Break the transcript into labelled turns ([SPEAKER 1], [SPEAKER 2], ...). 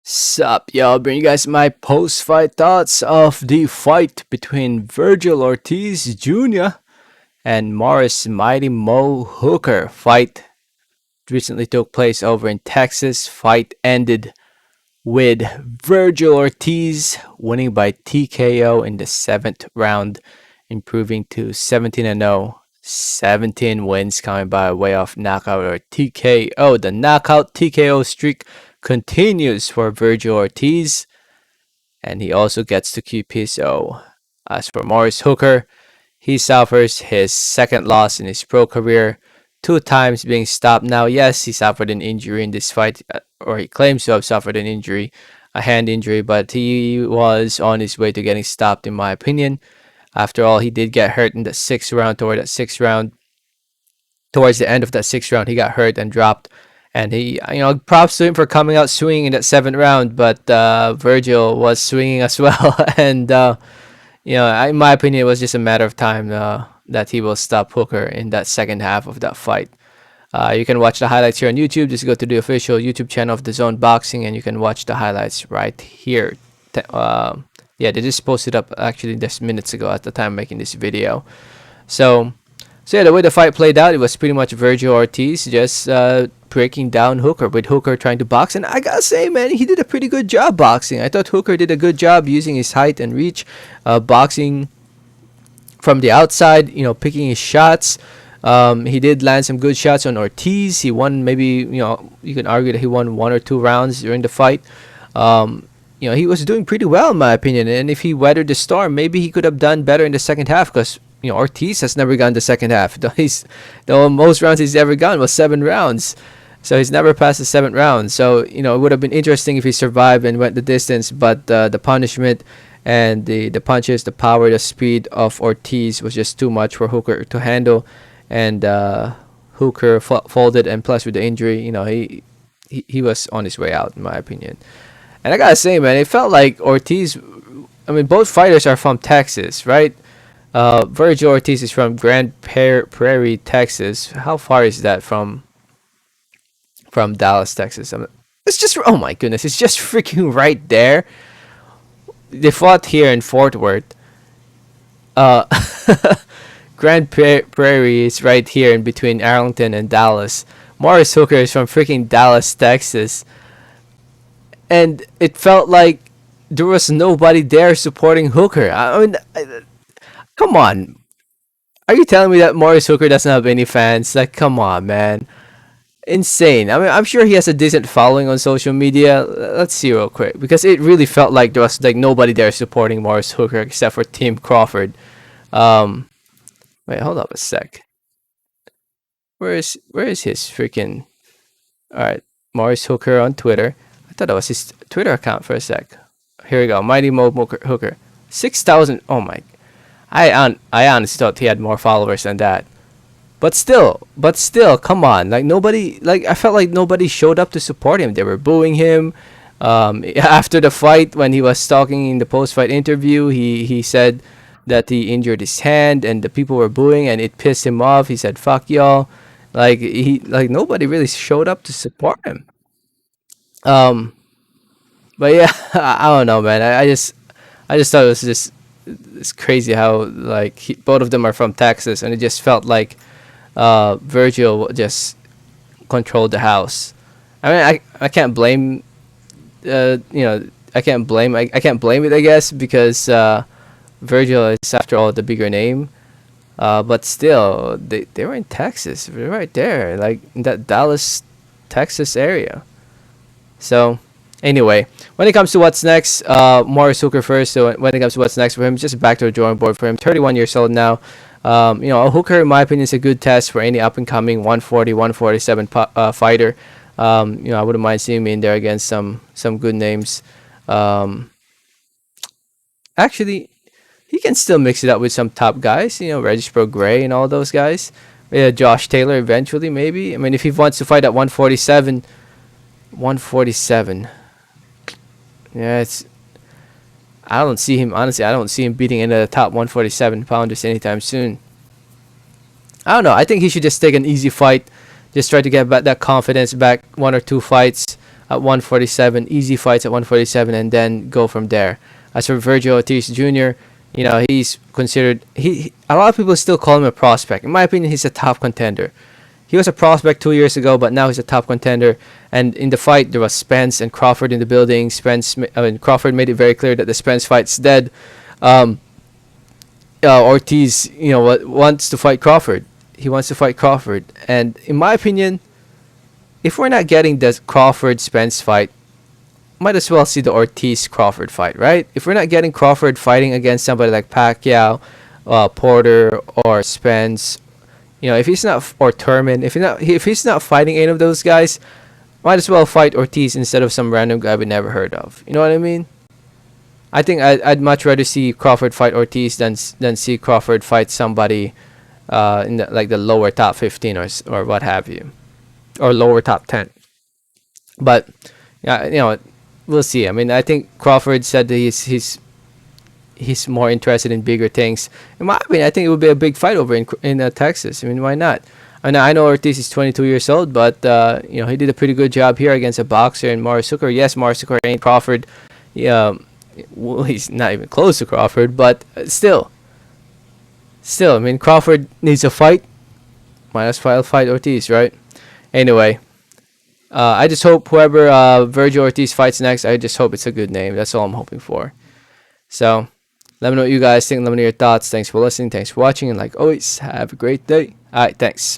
[SPEAKER 1] Sup, y'all? Bring you guys my post-fight thoughts of the fight between Virgil Ortiz Jr. and Maurice Mighty Mo Hooker. Fight recently took place over in Texas. Fight ended with Virgil Ortiz winning by TKO in the seventh round, improving to 17-0. 17 wins coming by way of knockout or TKO. The knockout TKO streak continues for Virgil Ortiz, and he also gets to keep his O. As for Maurice Hooker, he suffers his second loss in his pro career, two times being stopped. Now, yes, he suffered an injury in this fight, or he claims to have suffered an injury, a hand injury, but he was on his way to getting stopped, in my opinion. After all, he did get hurt in the sixth round. Towards the end of that sixth round, he got hurt and dropped. And props to him for coming out swinging in that seventh round. But Virgil was swinging as well, and in my opinion, it was just a matter of time that he will stop Hooker in that second half of that fight. You can watch the highlights here on YouTube. Just go to the official YouTube channel of the Zone Boxing, and you can watch the highlights right here. Yeah, they just posted up actually just minutes ago at the time making this video. So yeah, the way the fight played out, it was pretty much Virgil Ortiz just breaking down Hooker, with Hooker trying to box. And I gotta say, man, he did a pretty good job boxing. I thought Hooker did a good job using his height and reach, boxing from the outside, picking his shots. He did land some good shots on Ortiz. He won maybe, you can argue that he won one or two rounds during the fight. He was doing pretty well in my opinion. And if he weathered the storm, maybe he could have done better in the second half, because Ortiz has never gone the second half. The most rounds he's ever gone was 7 rounds. So he's never passed the 7th round. So, it would have been interesting if he survived and went the distance. But the punishment and the punches, the power, the speed of Ortiz was just too much for Hooker to handle. And Hooker folded, and plus with the injury, he was on his way out, in my opinion. And I gotta say, man, it felt like Ortiz, both fighters are from Texas, right? Virgil Ortiz is from Grand Prairie, Texas. How far is that from Dallas, Texas? It's just, oh my goodness, it's just freaking right there. They fought here in Fort Worth. Grand Prairie is right here in between Arlington and Dallas. Maurice Hooker is from freaking Dallas, Texas. And it felt like there was nobody there supporting Hooker. Come on. Are you telling me that Maurice Hooker doesn't have any fans? Like, come on, man. Insane. I'm sure he has a decent following on social media. Let's see real quick, because it really felt like there was like nobody there supporting Maurice Hooker except for Team Crawford. Wait, hold up a sec. Where is his freaking? All right, Maurice Hooker on Twitter. I thought that was his Twitter account for a sec. Here we go. Mighty Mo Hooker. 6,000. Oh my. I honestly thought he had more followers than that. But still, come on. Like nobody, I felt like nobody showed up to support him. They were booing him. After the fight, when he was talking in the post-fight interview, he said that he injured his hand, and the people were booing, and it pissed him off. He said, "Fuck y'all." Nobody really showed up to support him. But yeah, I don't know, man. I just thought it was just, it's crazy how both of them are from Texas, and it just felt like Virgil just controlled the house. I can't blame I can't blame it, I guess, because Virgil is after all the bigger name. But still, they were in Texas. They're right there, like in that Dallas, Texas area. So anyway, when it comes to what's next, Maurice Hooker first. So when it comes to what's next for him, just back to the drawing board for him. 31 years old now. Hooker, in my opinion, is a good test for any up and coming 140, 147 fighter. I wouldn't mind seeing him in there against some good names. Actually, he can still mix it up with some top guys. Regis Gray and all those guys. Yeah, Josh Taylor eventually, maybe. If he wants to fight at 147. 147. Yeah, I don't see him, honestly. I don't see him beating any of the top 147 pounders anytime soon. I don't know. I think he should just take an easy fight. Just try to get back that confidence back, 1 or 2 fights. at 147, easy fights at 147, and then go from there. As for Virgil Ortiz Jr., he's considered a lot of people still call him a prospect. In my opinion, he's a top contender. He was a prospect 2 years ago, but now he's a top contender. And in the fight, there was Spence and Crawford in the building. Crawford made it very clear that the Spence fight's dead. Ortiz, wants to fight Crawford. He wants to fight Crawford. And in my opinion, if we're not getting the Crawford Spence fight, might as well see the Ortiz Crawford fight, right? If we're not getting Crawford fighting against somebody like Pacquiao, Porter, or Spence, if he's not, or Turman, if he's not fighting any of those guys, might as well fight Ortiz instead of some random guy we never heard of. You know what I mean? I think I'd much rather see Crawford fight Ortiz than see Crawford fight somebody in the lower top 15 or what have you, or lower top 10. But yeah, we'll see. I mean, I think Crawford said that he's more interested in bigger things. In my opinion, I think it would be a big fight over in Texas. I mean, why not? I know Ortiz is 22 years old, but he did a pretty good job here against a boxer in Maurice Hooker. Yes, Maurice Hooker ain't Crawford. Yeah, well, he's not even close to Crawford, but still, I mean, Crawford needs a fight. Might as well fight Ortiz, right? Anyway, I just hope whoever Virgil Ortiz fights next, I just hope it's a good name. That's all I'm hoping for. So, let me know what you guys think. Let me know your thoughts. Thanks for listening. Thanks for watching. And like always, have a great day. All right, thanks.